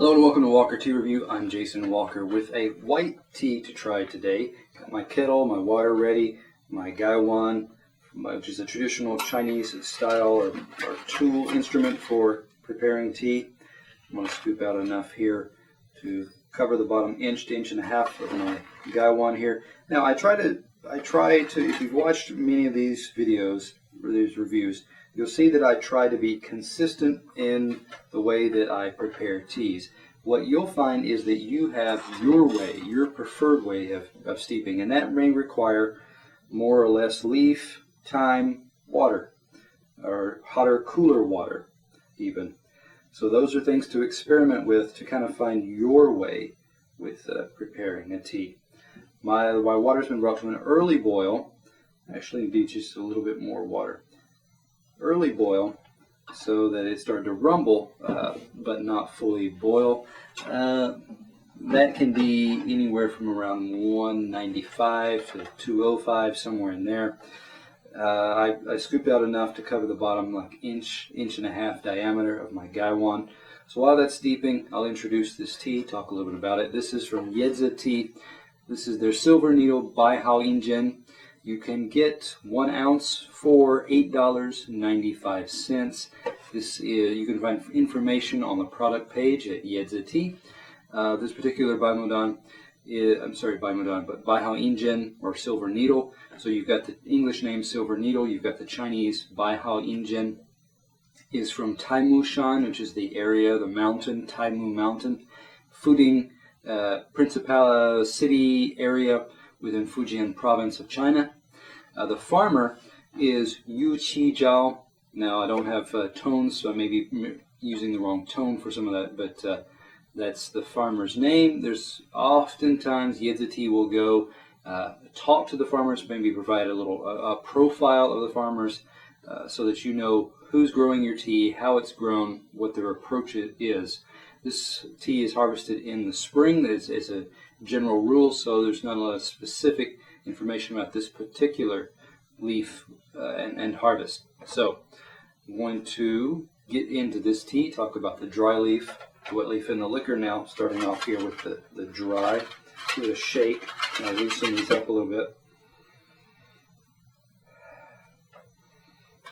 Hello and welcome to Walker Tea Review. I'm Jason Walker with a white tea to try today. Got my kettle, my water ready, my gaiwan, which is a traditional Chinese style or tool instrument for preparing tea. I'm going to scoop out enough here to cover the bottom inch to inch and a half of my gaiwan here. Now I try to, if you've watched many of these videos, or these reviews, you'll see that I try to be consistent in the way that I prepare teas. What you'll find is that you have your way, your preferred way of steeping, and that may require more or less leaf, thyme, water, or hotter, cooler water even. So those are things to experiment with to kind of find your way with preparing a tea. My water's been brought to an early boil. Actually, indeed, just a little bit more water. Early boil so that it started to rumble but not fully boil. That can be anywhere from around 195 to 205, somewhere in there. I scooped out enough to cover the bottom, like inch and a half diameter of my gaiwan. So while that's steeping, I'll introduce this tea, talk a little bit about it. This is from Yezi tea. This is their SilverNeedleBaiHaoYinZhen. You can get 1 ounce for $8.95. You can find information on the product page at Yezi tea. This particular BaiHaoYinZhen or Silver Needle. So you've got the English name Silver Needle. You've got the Chinese BaiHaoYinZhen. Is from Taimushan, which is the area, the mountain, Taimu Mountain, Fuding Principal City area within Fujian province of China. The farmer is Yu Qi Zhao. Now, I don't have tones, so I may be using the wrong tone for some of that, but that's the farmer's name. There's oftentimes Yezi tea will go talk to the farmers, maybe provide a profile of the farmers so that you know who's growing your tea, how it's grown, what their approach is. This tea is harvested in the spring. It's a general rule, so there's not a lot of specific information about this particular leaf and harvest. So I'm going to get into this tea, talk about the dry leaf, wet leaf, and the liquor now, starting off here with the dry. Give it a shake, and I'll loosen these up a little bit.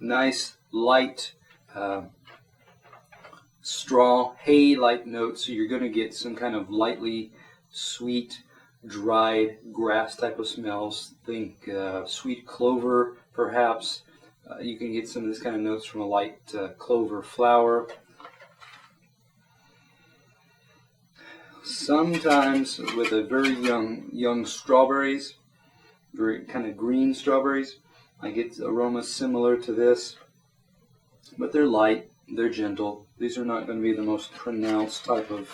Nice, light, straw, hay-like notes, so you're going to get some kind of lightly sweet, dried grass type of smells. Think sweet clover, perhaps. You can get some of this kind of notes from a light clover flower. Sometimes with a very young strawberries, very kind of green strawberries. I get aromas similar to this, but they're light, they're gentle. These are not going to be the most pronounced type of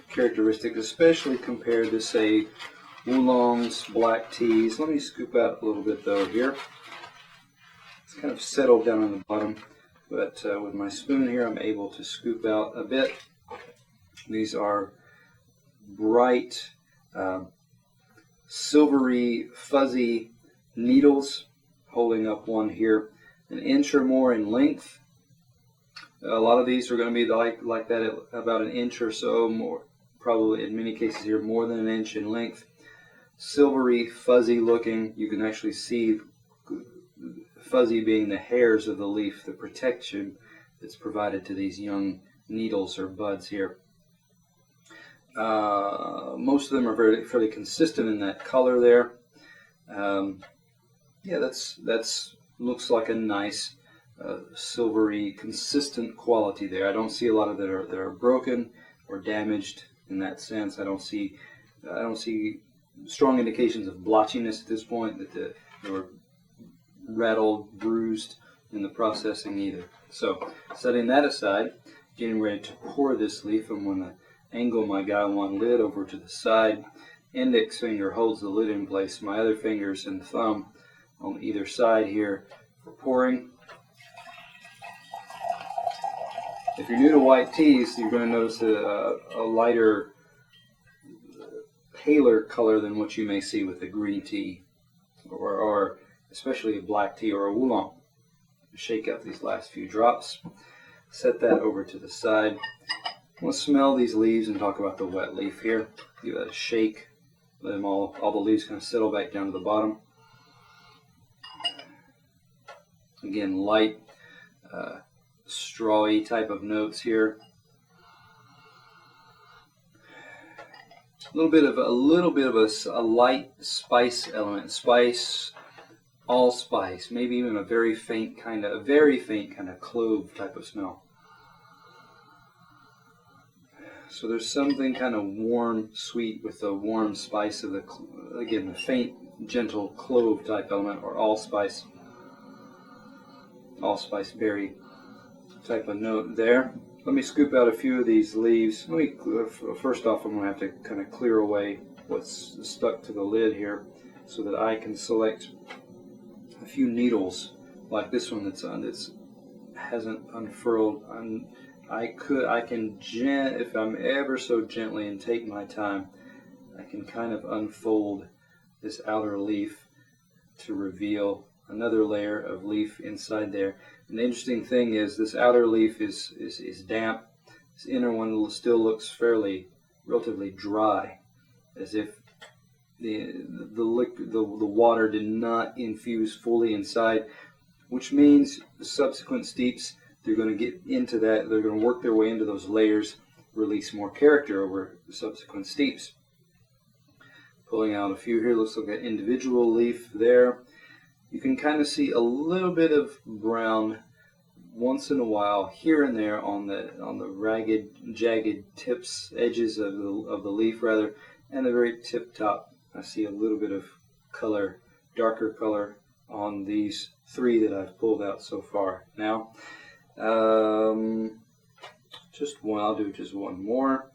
characteristics, especially compared to, say, oolongs, black teas. Let me scoop out a little bit, though, here. It's kind of settled down on the bottom, but with my spoon here, I'm able to scoop out a bit. These are bright, silvery, fuzzy needles, holding up one here, an inch or more in length. A lot of these are going to be like that at about an inch or so, more probably in many cases here more than an inch in length. Silvery, fuzzy looking. You can actually see fuzzy being the hairs of the leaf, the protection that's provided to these young needles or buds here. Most of them are fairly consistent in that color there. Yeah, that's looks like a nice silvery, consistent quality there. I don't see a lot of that are broken or damaged in that sense. I don't see strong indications of blotchiness at this point, that they were rattled, bruised in the processing either. So, setting that aside, getting ready to pour this leaf, I'm going to angle my gaiwan lid over to the side. Index finger holds the lid in place. My other fingers and thumb on either side here for pouring. If you're new to white teas, you're going to notice a lighter, paler color than what you may see with a green tea, or especially a black tea or a oolong. Shake out these last few drops. Set that over to the side. Let's smell these leaves and talk about the wet leaf here. Give it a shake. Let them all the leaves kind of settle back down to the bottom. Again, light, strawy type of notes here. A little bit of a light spice element, spice, allspice, maybe even a very faint kind of clove type of smell. So there's something kind of warm, sweet with the warm spice of the faint, gentle clove type element, or allspice berry type of note there. Let me scoop out a few of these leaves. First off, I'm going to have to kind of clear away what's stuck to the lid here, so that I can select a few needles like this one that's hasn't unfurled. I can if I'm ever so gently and take my time, I can kind of unfold this outer leaf to reveal another layer of leaf inside there. And the interesting thing is this outer leaf is damp. This inner one still looks relatively dry, as if the water did not infuse fully inside, which means the subsequent steeps, they're going to get into that, they're going to work their way into those layers, release more character over the subsequent steeps. Pulling out a few here, looks like an individual leaf there. You can kind of see a little bit of brown once in a while here and there on the ragged, jagged tips, edges of the leaf rather, and the very tip top. I see a little bit of color, darker color on these three that I've pulled out so far. Now, just one. I'll do just one more.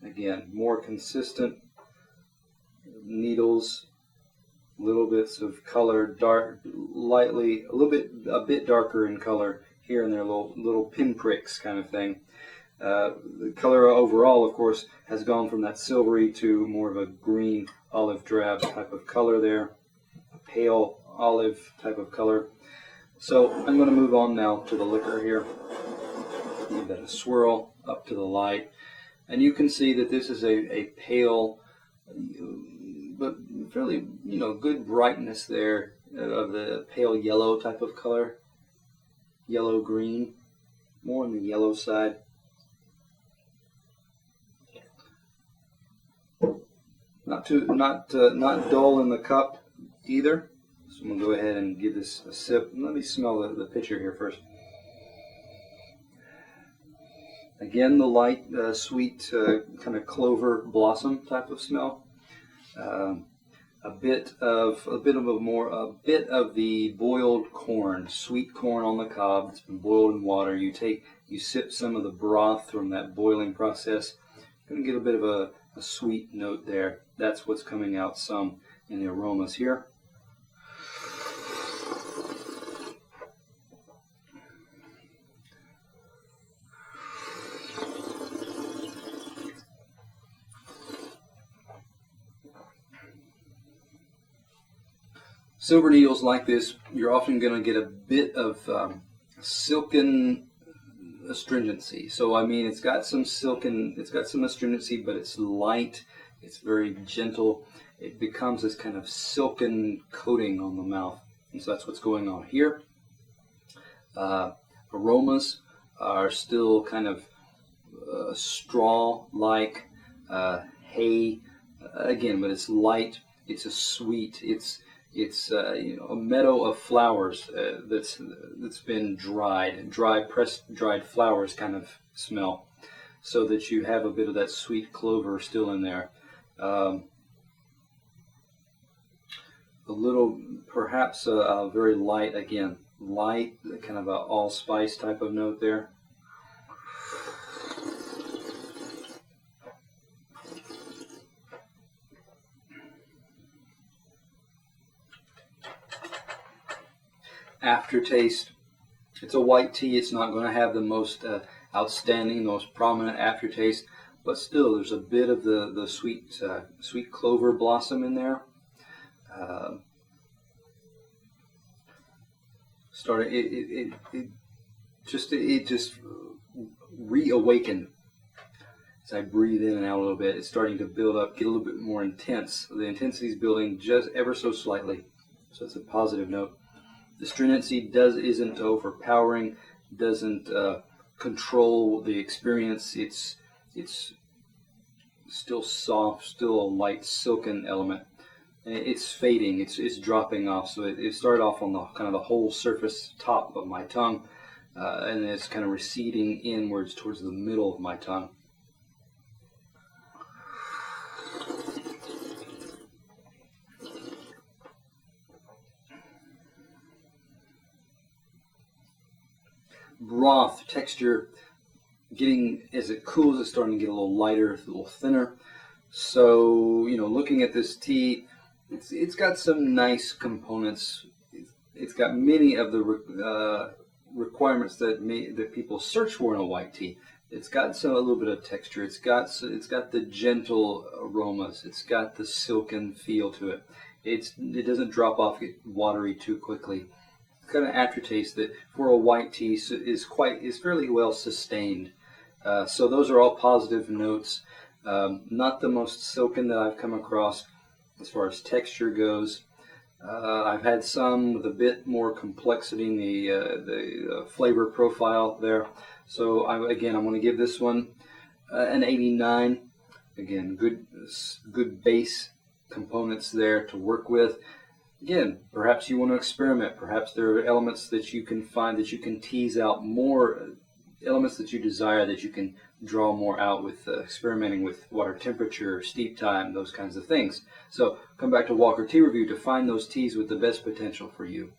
Again, more consistent needles, little bits of color, dark, lightly, a bit darker in color here and there, little pinpricks kind of thing. The color overall, of course, has gone from that silvery to more of a green olive drab type of color there, a pale olive type of color. So I'm going to move on now to the liquor here. Give that a swirl up to the light, and you can see that this is a pale, but fairly good brightness there of the pale yellow type of color, yellow green, more on the yellow side. Not dull in the cup either. So I'm going to go ahead and give this a sip. Let me smell the pitcher here first. Again, the light, sweet kind of clover blossom type of smell. A bit of the boiled corn, sweet corn on the cob that's been boiled in water. You sip some of the broth from that boiling process. You're going to get a bit of a sweet note there. That's what's coming out some in the aromas here. Silver needles like this, you're often going to get a bit of silken astringency. So I mean, it's got some astringency, but it's light. It's very gentle. It becomes this kind of silken coating on the mouth, and so that's what's going on here. Aromas are still kind of straw-like, hay again, but it's light. It's a sweet. It's a meadow of flowers that's been dried flowers kind of smell, so that you have a bit of that sweet clover still in there. A little, perhaps a very light, again, light, kind of a allspice type of note there. Aftertaste. It's a white tea. It's not going to have the most outstanding, most prominent aftertaste, but still, there's a bit of the sweet clover blossom in there. It just reawakened as I breathe in and out a little bit, it's starting to build up, get a little bit more intense. The intensity is building just ever so slightly, so it's a positive note. The stringency isn't overpowering, doesn't control the experience. It's still soft, still a light silken element. It's fading, it's dropping off. So it started off on the kind of the whole surface top of my tongue, and it's kind of receding inwards towards the middle of my tongue. Broth texture, getting as it cools, it's starting to get a little lighter, a little thinner. So, looking at this tea, it's got some nice components. It's got many of the requirements that people search for in a white tea. It's got a little bit of texture. It's got the gentle aromas. It's got the silken feel to it. It doesn't drop off, get watery too quickly. Kind of aftertaste that for a white tea is fairly well sustained. So those are all positive notes. Not the most silken that I've come across as far as texture goes. I've had some with a bit more complexity in the flavor profile there. So I'm going to give this one an 89. Again, good base components there to work with. Again, perhaps you want to experiment. Perhaps there are elements that you can find that you can tease out more, elements that you desire that you can draw more out with experimenting with water temperature, steep time, those kinds of things. So come back to Walker Tea Review to find those teas with the best potential for you.